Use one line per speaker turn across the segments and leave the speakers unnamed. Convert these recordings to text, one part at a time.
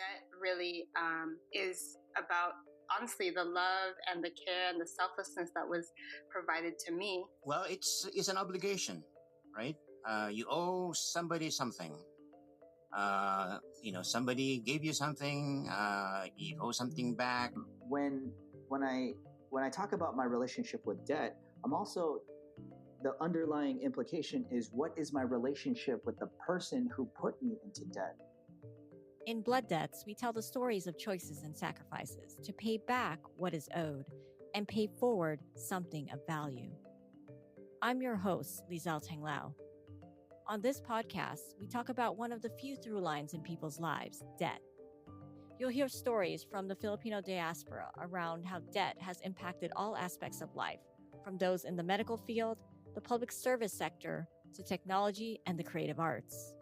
debt really is about, honestly, the love and the care and the selflessness that was provided to me.
Well, it's an obligation, right? You owe somebody something. Somebody gave you something. You owe something back.
When I talk about my relationship with debt, I'm also, the underlying implication is, what is my relationship with the person who put me into debt?
In Blood Debts, we tell the stories of choices and sacrifices to pay back what is owed and pay forward something of value. I'm your host, Lizelle Teng Lao. On this podcast, we talk about one of the few through lines in people's lives, debt. You'll hear stories from the Filipino diaspora around how debt has impacted all aspects of life, from those in the medical field, the public service sector, to technology and the creative arts.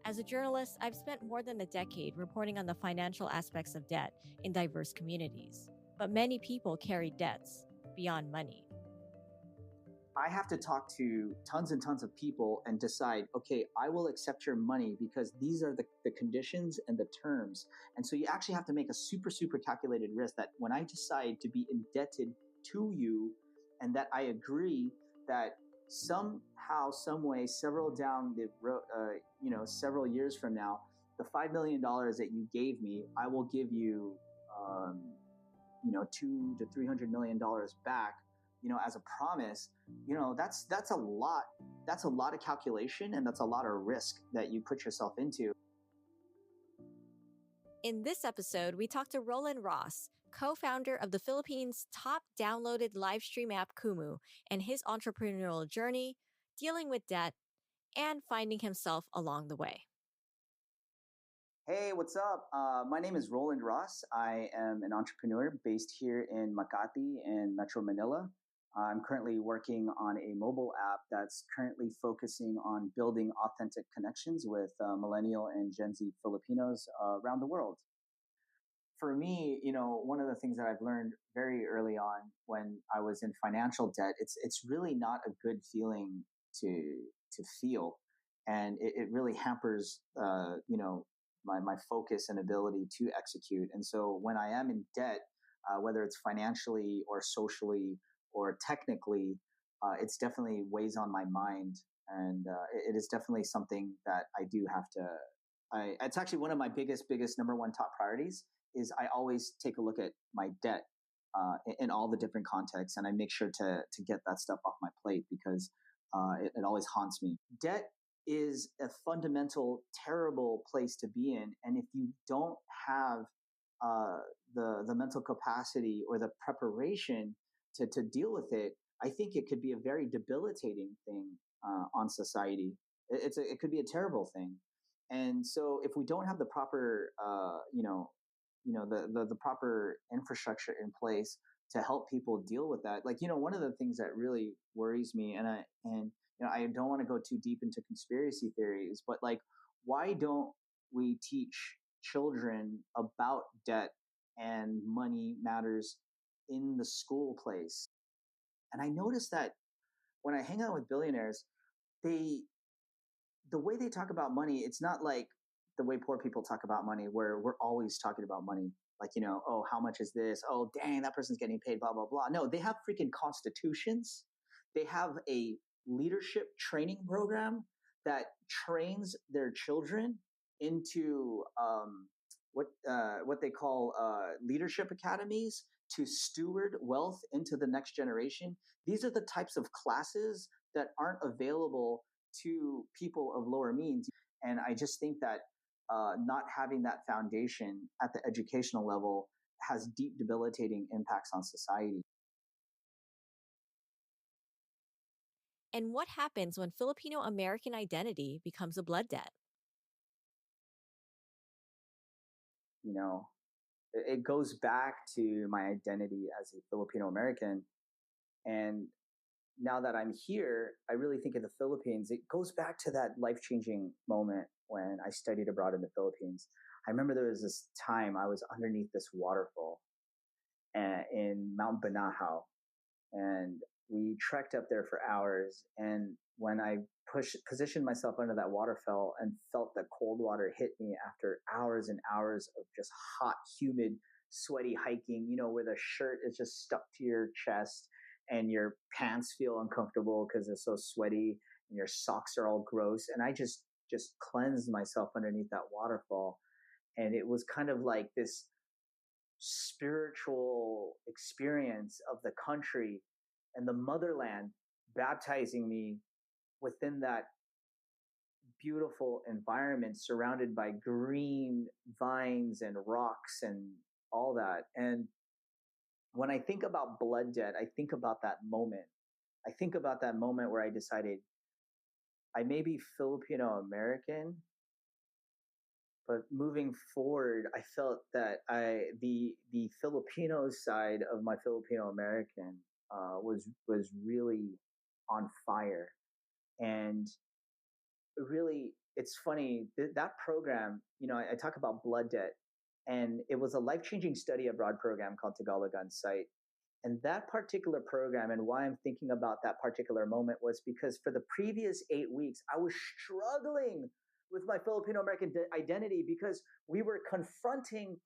As a journalist, I've spent more than a decade reporting on the financial aspects of debt in diverse communities. But many people carry debts beyond money.
I have to talk to tons and tons of people and decide, okay, I will accept your money because these are the conditions and the terms. And so you actually have to make a super, super calculated risk that when I decide to be indebted to you, and that I agree that somehow, some way, several down the road, several years from now, the $5 million that you gave me, I will give you, $200 to $300 million back, as a promise. That's a lot. That's a lot of calculation, and that's a lot of risk that you put yourself into.
In this episode, we talked to Roland Ross, co-founder of the Philippines' top downloaded live stream app Kumu, and his entrepreneurial journey, dealing with debt, and finding himself along the way.
Hey, what's up? My name is Roland Ross. I am an entrepreneur based here in Makati in Metro Manila. I'm currently working on a mobile app that's currently focusing on building authentic connections with millennial and Gen Z Filipinos around the world. For me, one of the things that I've learned very early on when I was in financial debt, it's really not a good feeling to feel, and it really hampers my focus and ability to execute. And so when I am in debt, whether it's financially or socially or technically, it's definitely weighs on my mind, and it is definitely something that I do have to. It's actually one of my biggest number one top priorities. Is I always take a look at my debt in all the different contexts, and I make sure to get that stuff off my plate because it always haunts me. Debt is a fundamental, terrible place to be in, and if you don't have the mental capacity or the preparation to deal with it, I think it could be a very debilitating thing on society. It could be a terrible thing, and so if we don't have the proper the proper infrastructure in place to help people deal with that. One of the things that really worries me, and I don't want to go too deep into conspiracy theories, but why don't we teach children about debt and money matters in the school place? And I noticed that when I hang out with billionaires, the way they talk about money, it's not like the way poor people talk about money, where we're always talking about money. Oh, how much is this? Oh, dang, that person's getting paid, blah, blah, blah. No, they have freaking constitutions. They have a leadership training program that trains their children into what they call leadership academies to steward wealth into the next generation. These are the types of classes that aren't available to people of lower means. And I just think that not having that foundation at the educational level has deep debilitating impacts on society.
And what happens when Filipino American identity becomes a blood debt?
It goes back to my identity as a Filipino American. And now that I'm here, I really think of the Philippines. It goes back to that life-changing moment when I studied abroad in the Philippines. I remember there was this time I was underneath this waterfall in Mount Banahaw. And We trekked up there for hours. And when I positioned myself under that waterfall and felt the cold water hit me after hours and hours of just hot, humid, sweaty hiking, where the shirt is just stuck to your chest and your pants feel uncomfortable because they're so sweaty and your socks are all gross. And I just cleansed myself underneath that waterfall. And it was kind of like this spiritual experience of the country and the motherland baptizing me within that beautiful environment surrounded by green vines and rocks and all that. And when I think about blood debt, I think about that moment. I think about that moment where I decided I may be Filipino American, but moving forward, I felt that the Filipino side of my Filipino American was really on fire. And really, it's funny that program. I talk about blood debt, and it was a life-changing study abroad program called Tagalog on Site. And that particular program, and why I'm thinking about that particular moment, was because for the previous 8 weeks, I was struggling with my Filipino American identity because we were confronting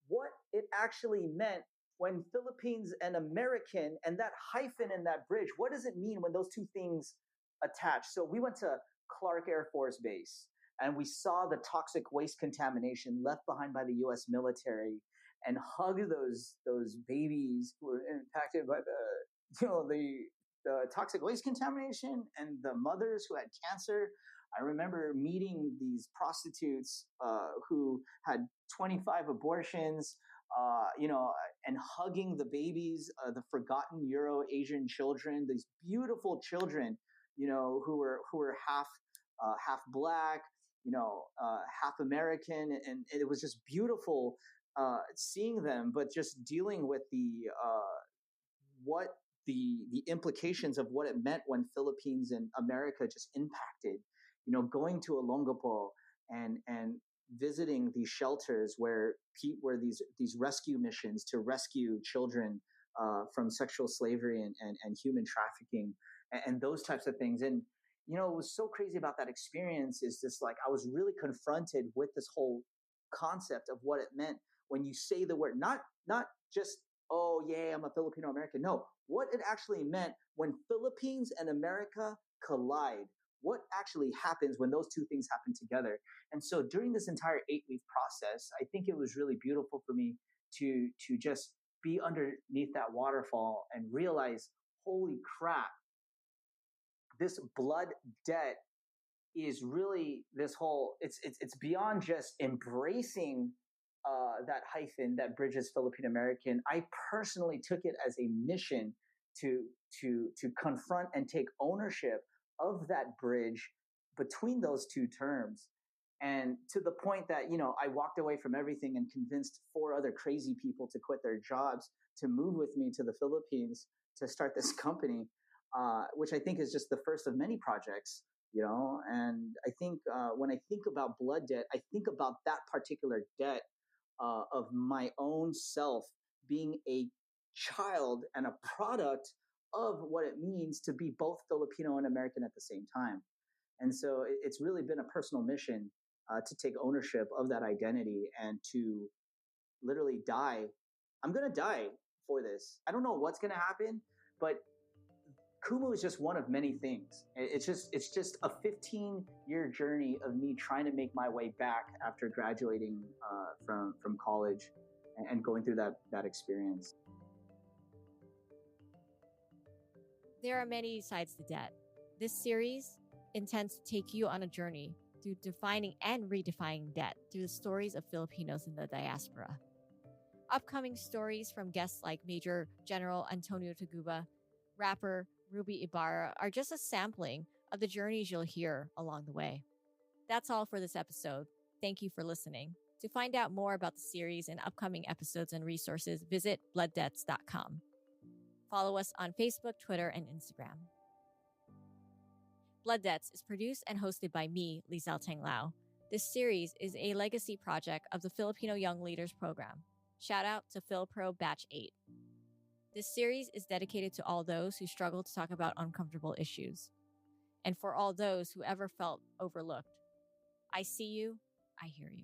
what it actually meant when Philippines and American, and that hyphen and that bridge, what does it mean when those two things attach? So we went to Clark Air Force Base and we saw the toxic waste contamination left behind by the US military and hug those babies who were impacted by the toxic waste contamination and the mothers who had cancer. I remember meeting these prostitutes who had 25 abortions, and hugging the babies, the forgotten Euro-Asian children, these beautiful children, who were half black, half American, and it was just beautiful seeing them, but just dealing with the implications of what it meant when Philippines and America just impacted. Going to Olongapo and visiting these shelters where these rescue missions to rescue children from sexual slavery and human trafficking and those types of things. And what was so crazy about that experience is just like I was really confronted with this whole concept of what it meant when you say the word, not just, oh yeah, I'm a Filipino American. No, what it actually meant when Philippines and America collide. What actually happens when those two things happen together? And so during this entire 8-week process, I think it was really beautiful for me to just be underneath that waterfall and realize, holy crap, this blood debt is really this whole, it's beyond just embracing that hyphen that bridges Filipino American. I personally took it as a mission to confront and take ownership of that bridge between those two terms. And to the point that, I walked away from everything and convinced 4 other crazy people to quit their jobs to move with me to the Philippines to start this company, which I think is just the first of many projects, and I think when I think about blood debt, I think about that particular debt of my own self being a child and a product of what it means to be both Filipino and American at the same time. And so it's really been a personal mission to take ownership of that identity and to literally die. I'm going to die for this. I don't know what's going to happen, but Kumu is just one of many things. It's just a 15-year journey of me trying to make my way back after graduating from college and going through that experience.
There are many sides to debt. This series intends to take you on a journey through defining and redefining debt through the stories of Filipinos in the diaspora. Upcoming stories from guests like Major General Antonio Taguba, rapper Ruby Ibarra are just a sampling of the journeys you'll hear along the way. That's all for this episode. Thank you for listening. To find out more about the series and upcoming episodes and resources, visit blooddebts.com. Follow us on Facebook, Twitter, and Instagram. Blood Debts is produced and hosted by me, Lizelle Tenglao. This series is a legacy project of the Filipino Young Leaders Program. Shout out to PhilPro Batch 8. This series is dedicated to all those who struggle to talk about uncomfortable issues, and for all those who ever felt overlooked. I see you, I hear you.